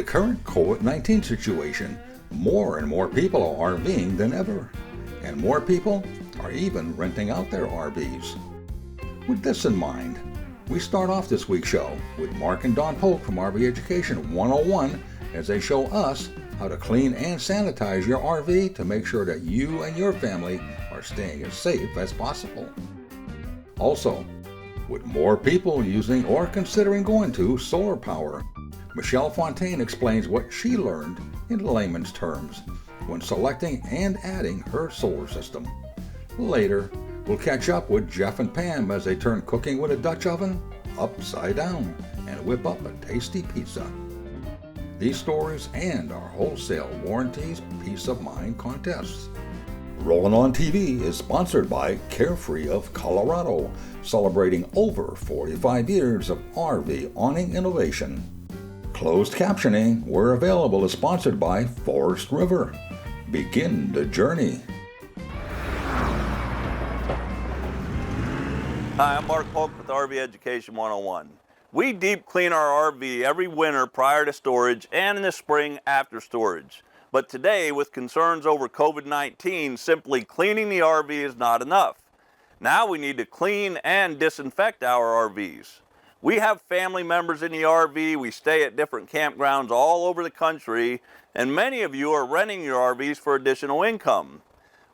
current COVID-19 situation, more and more people are RVing than ever, and more people are even renting out their RVs. With this in mind, we start off this week's show with Mark and Don Polk from RV Education 101 as they show us how to clean and sanitize your RV to make sure that you and your family are staying as safe as possible. Also, with more people using or considering going to solar power, Michelle Fontaine explains what she learned in layman's terms when selecting and adding her solar system. Later, we'll catch up with Jeff and Pam as they turn cooking with a Dutch oven upside down and whip up a tasty pizza. These stories and our wholesale warranties peace of mind contests. Rollin on TV is sponsored by Carefree of Colorado, celebrating over 45 years of RV awning innovation. Closed captioning, where available, is sponsored by Forest River. Begin the journey. Hi, I'm Mark Polk with RV Education 101. We deep clean our RV every winter prior to storage and in the spring after storage. But today, with concerns over COVID-19, simply cleaning the RV is not enough. Now we need to clean and disinfect our RVs. We have family members in the RV, we stay at different campgrounds all over the country, and many of you are renting your RVs for additional income.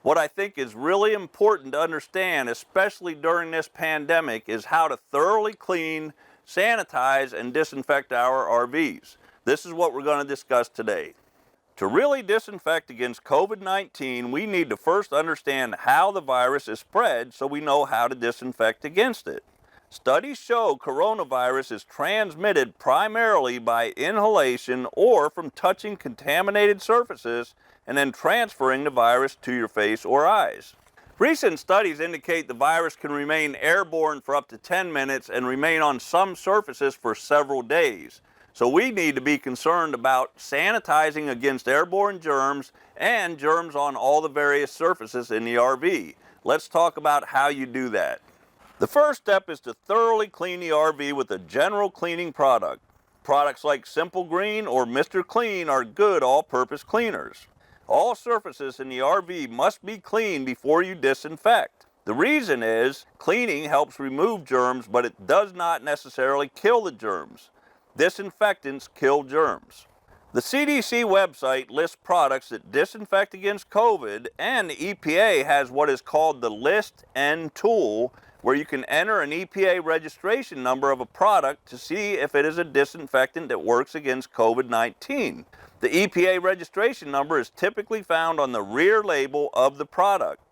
What I think is really important to understand, especially during this pandemic, is how to thoroughly clean, sanitize, and disinfect our RVs. This is what we're going to discuss today. To really disinfect against COVID-19, we need to first understand how the virus is spread so we know how to disinfect against it. Studies show coronavirus is transmitted primarily by inhalation or from touching contaminated surfaces and then transferring the virus to your face or eyes. Recent studies indicate the virus can remain airborne for up to 10 minutes and remain on some surfaces for several days. So we need to be concerned about sanitizing against airborne germs and germs on all the various surfaces in the RV. Let's talk about how you do that. The first step is to thoroughly clean the RV with a general cleaning product. Products like Simple Green or Mr. Clean are good all-purpose cleaners. All surfaces in the RV must be cleaned before you disinfect. The reason is cleaning helps remove germs, but it does not necessarily kill the germs. Disinfectants kill germs. The CDC website lists products that disinfect against COVID, and the EPA has what is called the List N tool, where you can enter an EPA registration number of a product to see if it is a disinfectant that works against COVID-19. The EPA registration number is typically found on the rear label of the product.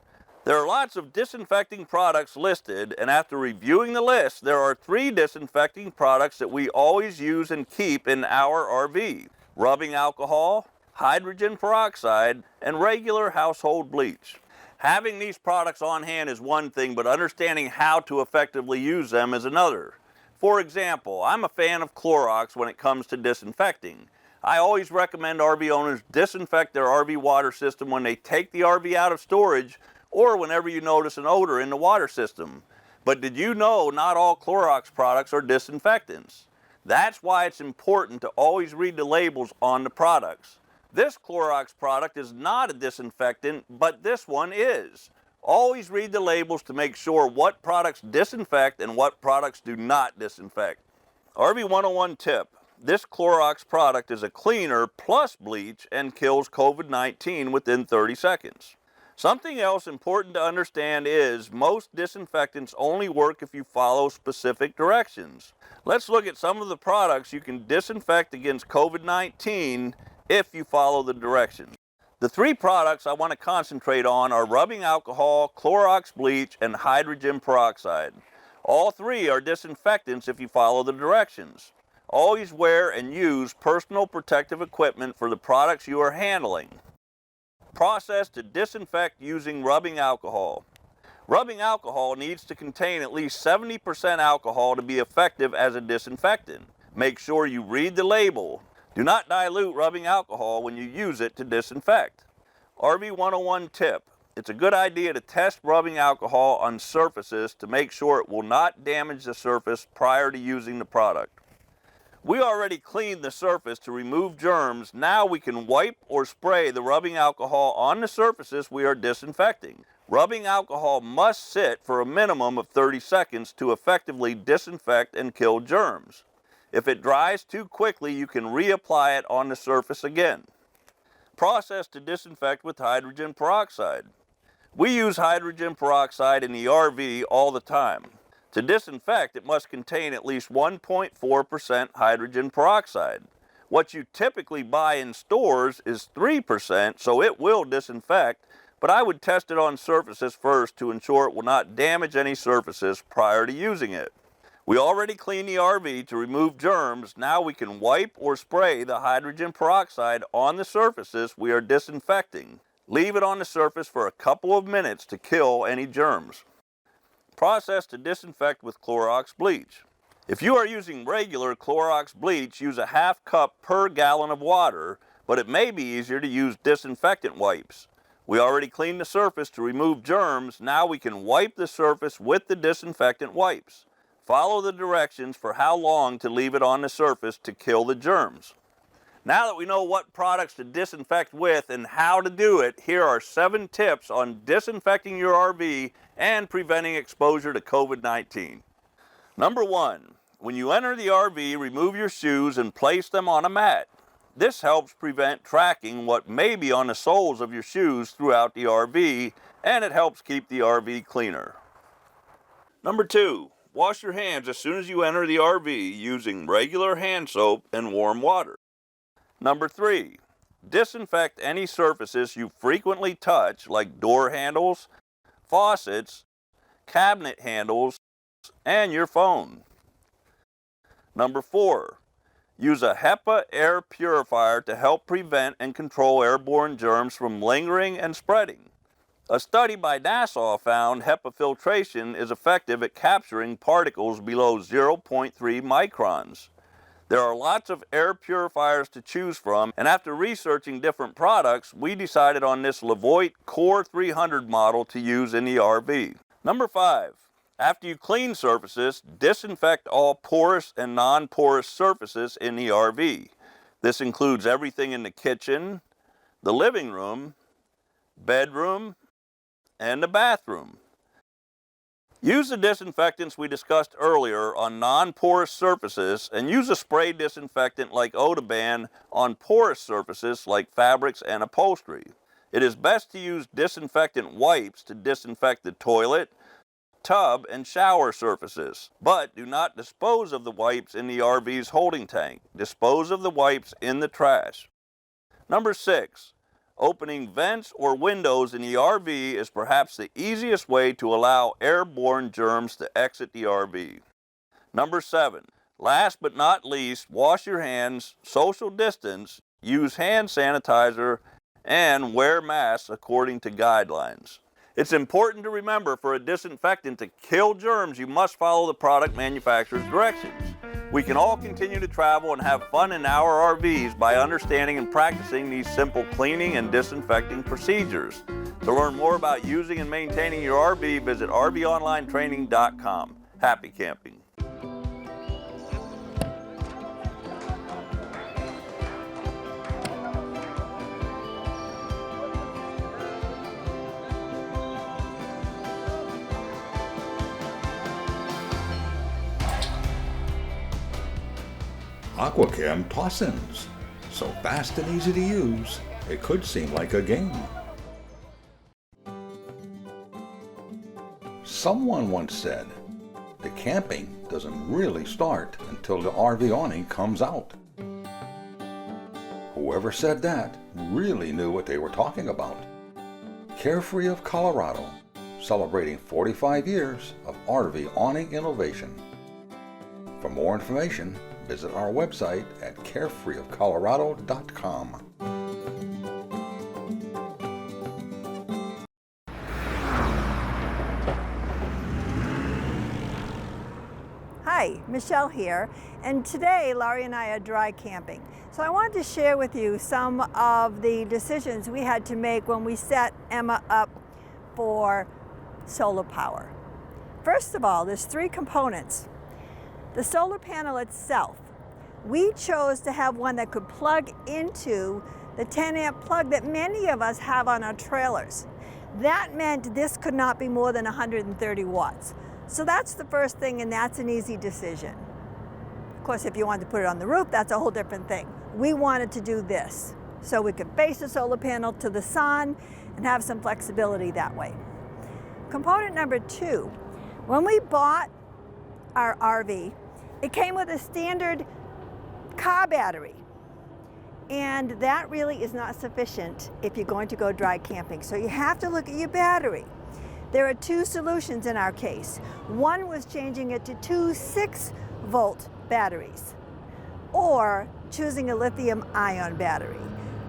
There are lots of disinfecting products listed, and after reviewing the list, there are 3 disinfecting products that we always use and keep in our RV: rubbing alcohol, hydrogen peroxide, and regular household bleach. Having these products on hand is one thing, but understanding how to effectively use them is another. For example, I'm a fan of Clorox when it comes to disinfecting. I always recommend RV owners disinfect their RV water system when they take the RV out of storage or whenever you notice an odor in the water system. But did you know not all Clorox products are disinfectants? That's why it's important to always read the labels on the products. This Clorox product is not a disinfectant, but this one is. Always read the labels to make sure what products disinfect and what products do not disinfect. RV 101 tip: this Clorox product is a cleaner plus bleach and kills COVID-19 within 30 seconds. Something else important to understand is most disinfectants only work if you follow specific directions. Let's look at some of the products you can disinfect against COVID-19 if you follow the directions. The 3 products I want to concentrate on are rubbing alcohol, Clorox bleach, and hydrogen peroxide. All 3 are disinfectants if you follow the directions. Always wear and use personal protective equipment for the products you are handling. Process to disinfect using rubbing alcohol. Rubbing alcohol needs to contain at least 70% alcohol to be effective as a disinfectant. Make sure you read the label. Do not dilute rubbing alcohol when you use it to disinfect. RV 101 tip: it's a good idea to test rubbing alcohol on surfaces to make sure it will not damage the surface prior to using the product. We already cleaned the surface to remove germs. Now we can wipe or spray the rubbing alcohol on the surfaces we are disinfecting. Rubbing alcohol must sit for a minimum of 30 seconds to effectively disinfect and kill germs. If it dries too quickly, you can reapply it on the surface again. Process to disinfect with hydrogen peroxide. We use hydrogen peroxide in the RV all the time. To disinfect, it must contain at least 1.4% hydrogen peroxide. What you typically buy in stores is 3%, so it will disinfect, but I would test it on surfaces first to ensure it will not damage any surfaces prior to using it. We already cleaned the RV to remove germs. Now we can wipe or spray the hydrogen peroxide on the surfaces we are disinfecting. Leave it on the surface for a couple of minutes to kill any germs. Process to disinfect with Clorox bleach. If you are using regular Clorox bleach, use a half cup per gallon of water, but it may be easier to use disinfectant wipes. We already cleaned the surface to remove germs. Now we can wipe the surface with the disinfectant wipes. Follow the directions for how long to leave it on the surface to kill the germs. Now that we know what products to disinfect with and how to do it, here are 7 tips on disinfecting your RV and preventing exposure to COVID-19. Number 1, when you enter the RV, remove your shoes and place them on a mat. This helps prevent tracking what may be on the soles of your shoes throughout the RV, and it helps keep the RV cleaner. Number 2, wash your hands as soon as you enter the RV using regular hand soap and warm water. Number 3, disinfect any surfaces you frequently touch, like door handles, faucets, cabinet handles, and your phone. Number 4, use a HEPA air purifier to help prevent and control airborne germs from lingering and spreading. A study by NASA found HEPA filtration is effective at capturing particles below 0.3 microns. There are lots of air purifiers to choose from, and after researching different products, we decided on this Levoit Core 300 model to use in the RV. Number 5, after you clean surfaces, disinfect all porous and non-porous surfaces in the RV. This includes everything in the kitchen, the living room, bedroom, and the bathroom. Use the disinfectants we discussed earlier on non-porous surfaces, and use a spray disinfectant like Odoban on porous surfaces like fabrics and upholstery. It is best to use disinfectant wipes to disinfect the toilet, tub, and shower surfaces. But do not dispose of the wipes in the RV's holding tank. Dispose of the wipes in the trash. Number 6. Opening vents or windows in the RV is perhaps the easiest way to allow airborne germs to exit the RV. Number 7. Last but not least, wash your hands, social distance, use hand sanitizer, and wear masks according to guidelines. It's important to remember, for a disinfectant to kill germs, you must follow the product manufacturer's directions. We can all continue to travel and have fun in our RVs by understanding and practicing these simple cleaning and disinfecting procedures. To learn more about using and maintaining your RV, visit RVOnlineTraining.com. Happy camping. Aquachem toss-ins. So fast and easy to use, it could seem like a game. Someone once said, the camping doesn't really start until the RV awning comes out. Whoever said that really knew what they were talking about. Carefree of Colorado, celebrating 45 years of RV awning innovation. For more information, visit our website at carefreeofcolorado.com. Hi, Michelle here, and today Laurie and I are dry camping. So I wanted to share with you some of the decisions we had to make when we set Emma up for solar power. First of all, there's 3 components. The solar panel itself. we chose to have one that could plug into the 10 amp plug that many of us have on our trailers. That meant this could not be more than 130 watts. So that's the first thing, and that's an easy decision. Of course, if you wanted to put it on the roof, that's a whole different thing. We wanted to do this so we could face the solar panel to the sun and have some flexibility that way. Component number 2, when we bought our RV, it came with a standard car battery. And that really is not sufficient if you're going to go dry camping. So you have to look at your battery. There are 2 solutions in our case. One was changing it to 2 6-volt batteries, or choosing a lithium-ion battery.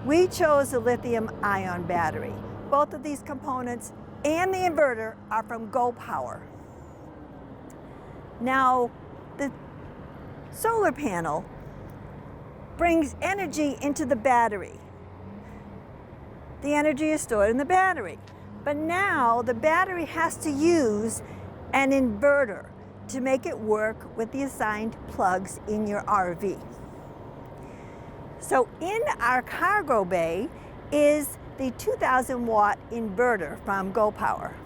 We chose a lithium-ion battery. Both of these components and the inverter are from Go Power. Now, the solar panel brings energy into the battery. The energy is stored in the battery. But now the battery has to use an inverter to make it work with the assigned plugs in your RV. So in our cargo bay is the 2,000 watt inverter from Go Power.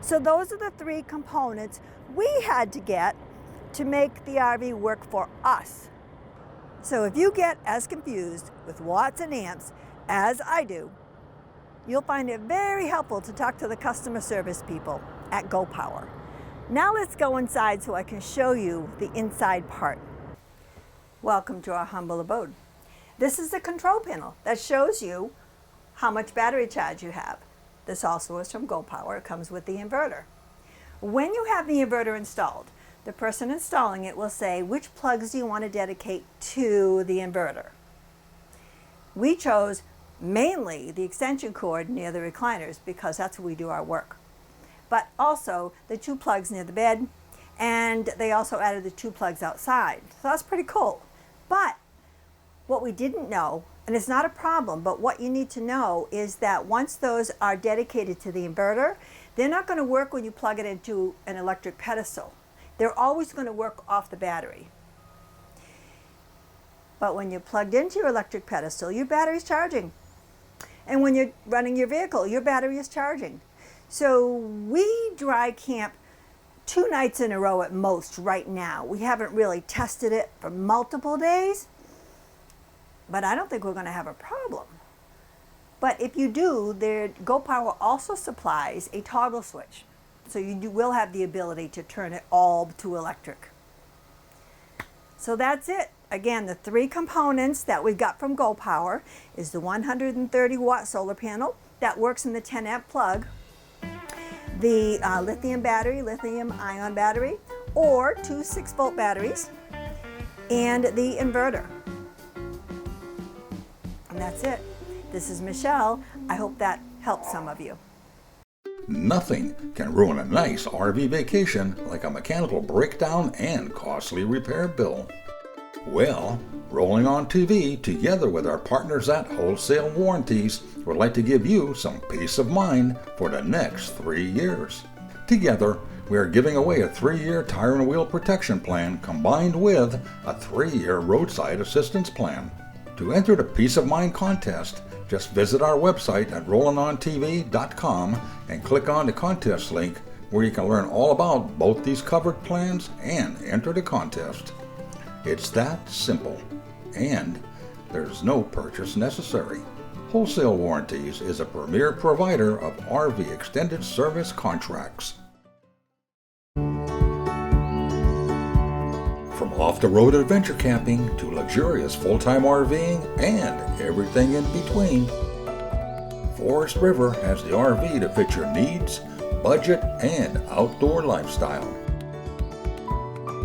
So those are the 3 components we had to get to make the RV work for us. So if you get as confused with watts and amps as I do, you'll find it very helpful to talk to the customer service people at Go Power. Now let's go inside so I can show you the inside part. Welcome to our humble abode. This is the control panel that shows you how much battery charge you have. This also is from Go Power. It comes with the inverter. When you have the inverter installed, the person installing it will say, which plugs do you want to dedicate to the inverter? We chose mainly the extension cord near the recliners because that's where we do our work. But also the 2 plugs near the bed, and they also added the 2 plugs outside. So that's pretty cool. But what we didn't know, and it's not a problem, but what you need to know is that once those are dedicated to the inverter, they're not going to work when you plug it into an electric pedestal. They're always going to work off the battery. But when you're plugged into your electric pedestal, your battery's charging. And when you're running your vehicle, your battery is charging. So we dry camp 2 nights in a row at most right now. We haven't really tested it for multiple days, but I don't think we're going to have a problem. But if you do, Go Power also supplies a toggle switch. So you will have the ability to turn it all to electric. So that's it. Again, the 3 components that we got from Go Power is the 130 watt solar panel that works in the 10 amp plug, the lithium battery, lithium ion battery, or 2 6-volt batteries, and the inverter. And that's it. This is Michelle. I hope that helped some of you. Nothing can ruin a nice RV vacation like a mechanical breakdown and costly repair bill. Well, Rolling on TV, together with our partners at Wholesale Warranties, would like to give you some peace of mind for the next 3 years. Together, we are giving away a 3-year tire and wheel protection plan combined with a 3-year roadside assistance plan. To enter the Peace of Mind contest, just visit our website at rollinontv.com and click on the contest link where you can learn all about both these covered plans and enter the contest. It's that simple, and there's no purchase necessary. Wholesale Warranties is a premier provider of RV extended service contracts. From off-the-road adventure camping to luxurious full-time RVing and everything in between, Forest River has the RV to fit your needs, budget, and outdoor lifestyle.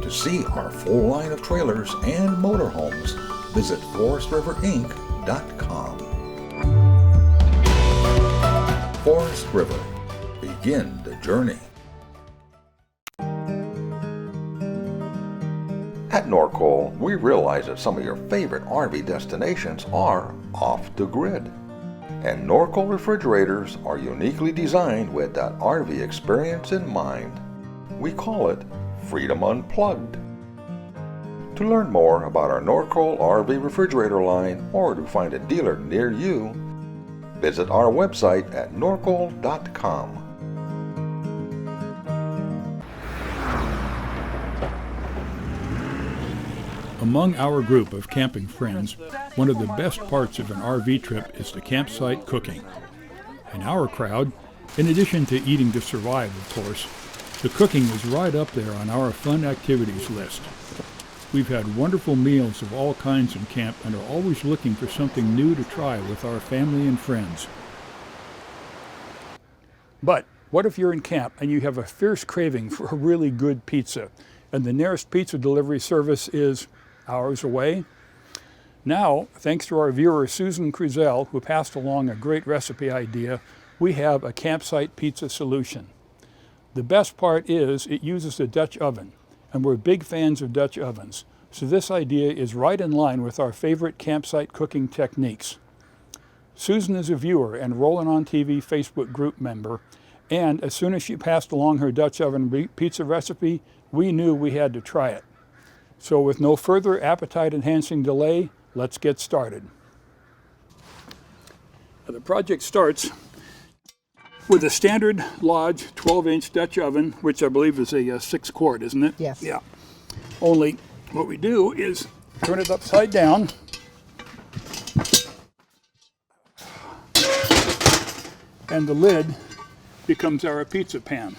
To see our full line of trailers and motorhomes, visit forestriverinc.com. Forest River. Begin the journey. At Norcoal, we realize that some of your favorite RV destinations are off the grid. And Norcoal refrigerators are uniquely designed with that RV experience in mind. We call it Freedom Unplugged. To learn more about our Norcold RV refrigerator line or to find a dealer near you, visit our website at norcold.com. Among our group of camping friends, one of the best parts of an RV trip is the campsite cooking. In our crowd, in addition to eating to survive, of course, the cooking is right up there on our fun activities list. We've had wonderful meals of all kinds in camp and are always looking for something new to try with our family and friends. But what if you're in camp and you have a fierce craving for a really good pizza, and the nearest pizza delivery service is hours away? Now, thanks to our viewer Susan Cruzel, who passed along a great recipe idea, we have a campsite pizza solution. The best part is it uses a Dutch oven, and we're big fans of Dutch ovens, so this idea is right in line with our favorite campsite cooking techniques. Susan is a viewer and Rollin on TV Facebook group member, and as soon as she passed along her Dutch oven pizza recipe, we knew we had to try it. So with no further appetite-enhancing delay, let's get started. Now, the project starts with a standard Lodge 12-inch Dutch oven, which I believe is a 6-quart, isn't it? Yes. Yeah. Only what we do is turn it upside down. And the lid becomes our pizza pan.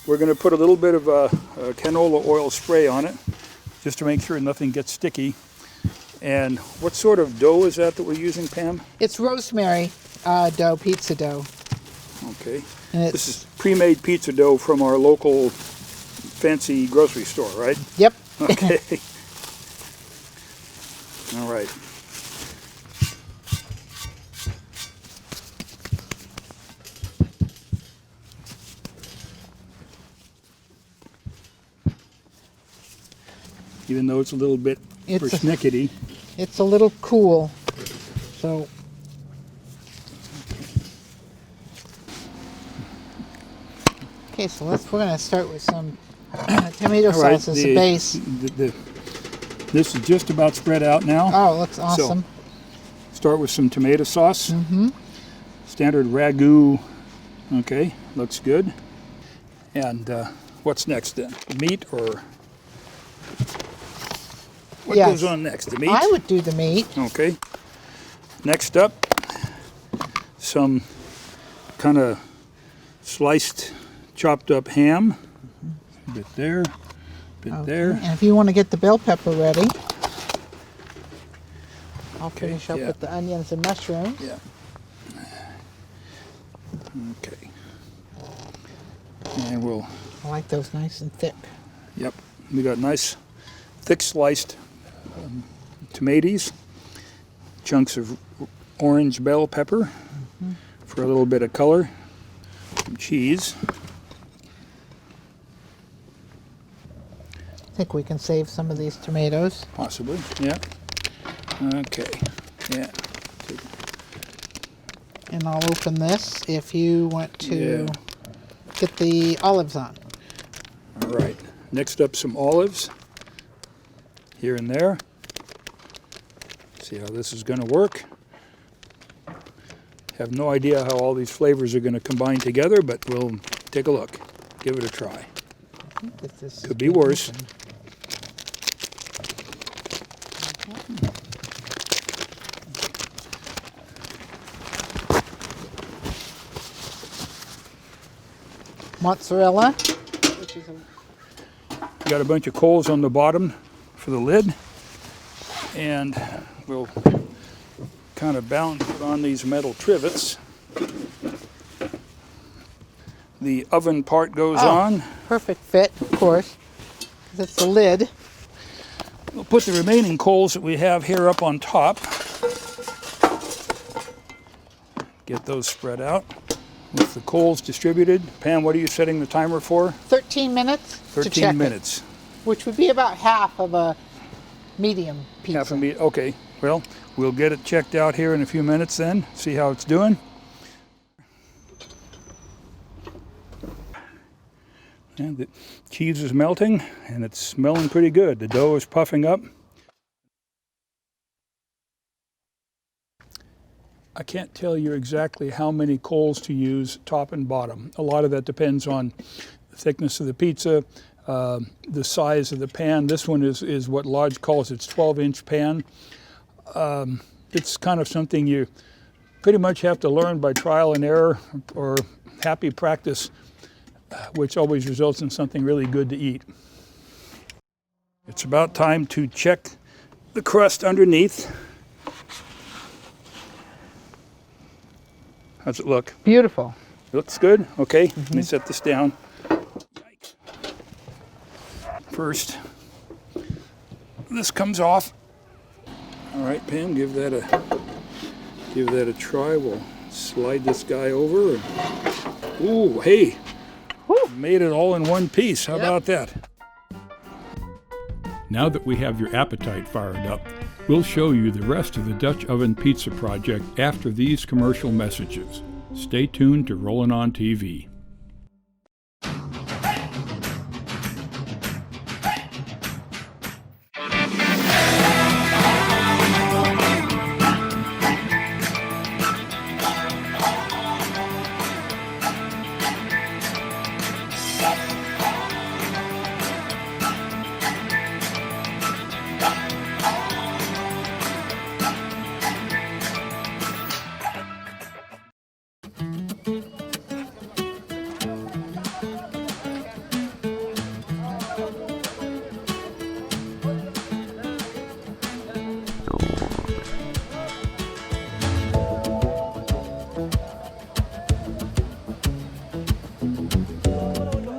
We're going to put a little bit of canola oil spray on it, just to make sure nothing gets sticky. And what sort of dough is that we're using, Pam? It's rosemary dough, pizza dough. Okay. And This is pre-made pizza dough from our local fancy grocery store, right? Yep. Okay. All right. Even though it's a little bit persnickety. It's a little cool, so. Okay, so we're going to start with some tomato sauce as a base. This is just about spread out now. Oh, looks awesome. So, start with some tomato sauce. Standard ragu. Okay, looks good. And what's next then? Meat or what goes on next? The meat? I would do the meat. Okay. Next up, some kind of sliced, chopped up ham. A bit there, a bit there. And if you want to get the bell pepper ready, I'll finish up with the onions and mushrooms. Yeah. Okay. And we'll. I like those nice and thick. Yep. We got nice, thick sliced tomatoes, chunks of orange bell pepper for a little bit of color, some cheese. I think we can save some of these tomatoes. Possibly, yeah. Okay, yeah. And I'll open this if you want to get the olives on. All right. Next up, some olives here and there. See how this is going to work. Have no idea how all these flavors are going to combine together, but we'll take a look. Give it a try. I think that this Could be worse. Mozzarella, which is Got a bunch of coals on the bottom for the lid, and we'll kind of balance it on these metal trivets. The oven part goes on. perfect fit, of course, because it's the lid. We'll put the remaining coals that we have here up on top. Get those spread out. With the coals distributed, Pam, what are you setting the timer for? 13 minutes to 13 check minutes. it, which would be about half of a medium pizza. Half a meat. Okay. Well, we'll get it checked out here in a few minutes then. See how it's doing. And the cheese is melting, and it's smelling pretty good. The dough is puffing up. I can't tell you exactly how many coals to use, top and bottom. A lot of that depends on the thickness of the pizza, the size of the pan. This one is what Lodge calls its 12-inch pan. It's kind of something you pretty much have to learn by trial and error or happy practice, which always results in something really good to eat. It's about time to check the crust underneath. How's it look? Beautiful. Looks good? Okay, let me set this down. Yikes. First, this comes off. All right, Pam, give that a try. We'll slide this guy over. And, ooh, hey, made it all in one piece. How about that? Now that we have your appetite fired up, we'll show you the rest of the Dutch Oven Pizza project after these commercial messages. Stay tuned to Rollin on TV.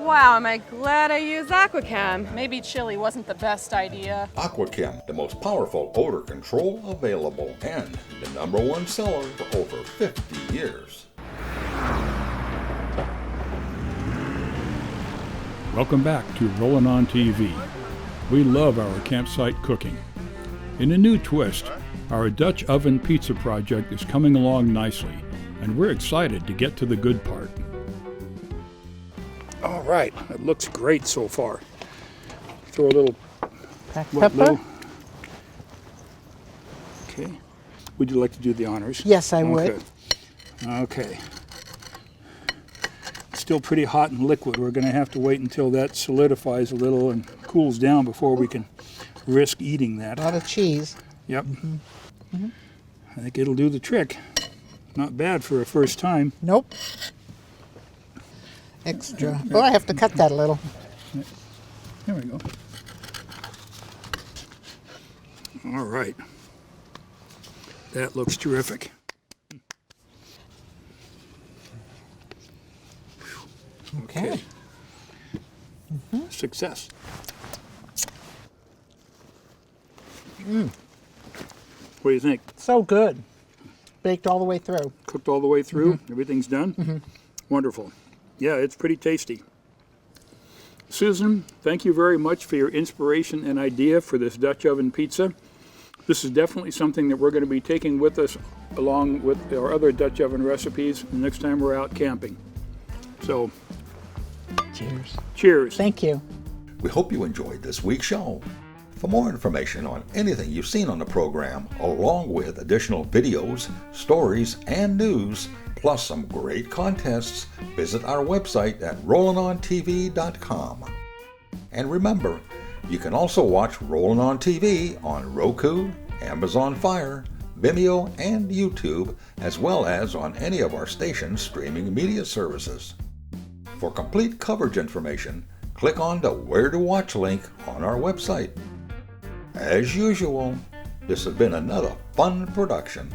Wow, am I glad I used Aquacam. Maybe chili wasn't the best idea. Aquachem, the most powerful odor control available and the #1 seller for over 50 years. Welcome back to Rollin on TV. We love our campsite cooking. In a new twist, our Dutch Oven Pizza project is coming along nicely, and we're excited to get to the good part. All right, it looks great so far. Throw a little Black what, pepper? Lou? Okay. Would you like to do the honors? Yes, I would. Okay. It's still pretty hot and liquid. We're going to have to wait until that solidifies a little and cools down before we can risk eating that. A lot of cheese. Yep. I think it'll do the trick. Not bad for a first time. Nope. Extra. Oh, I have to cut that a little. There we go. All right. That looks terrific. Okay. Success. What do you think? So good. Baked all the way through. Cooked all the way through? Everything's done? Wonderful. Yeah, it's pretty tasty. Susan, thank you very much for your inspiration and idea for this Dutch oven pizza. This is definitely something that we're going to be taking with us along with our other Dutch oven recipes the next time we're out camping. So, Cheers. cheers. Thank you. We hope you enjoyed this week's show. For more information on anything you've seen on the program, along with additional videos, stories, and news, plus some great contests, visit our website at rollinontv.com. And remember, you can also watch Rollin on TV on Roku, Amazon Fire, Vimeo, and YouTube, as well as on any of our station's streaming media services. For complete coverage information, click on the Where to Watch link on our website. As usual, this has been another fun production.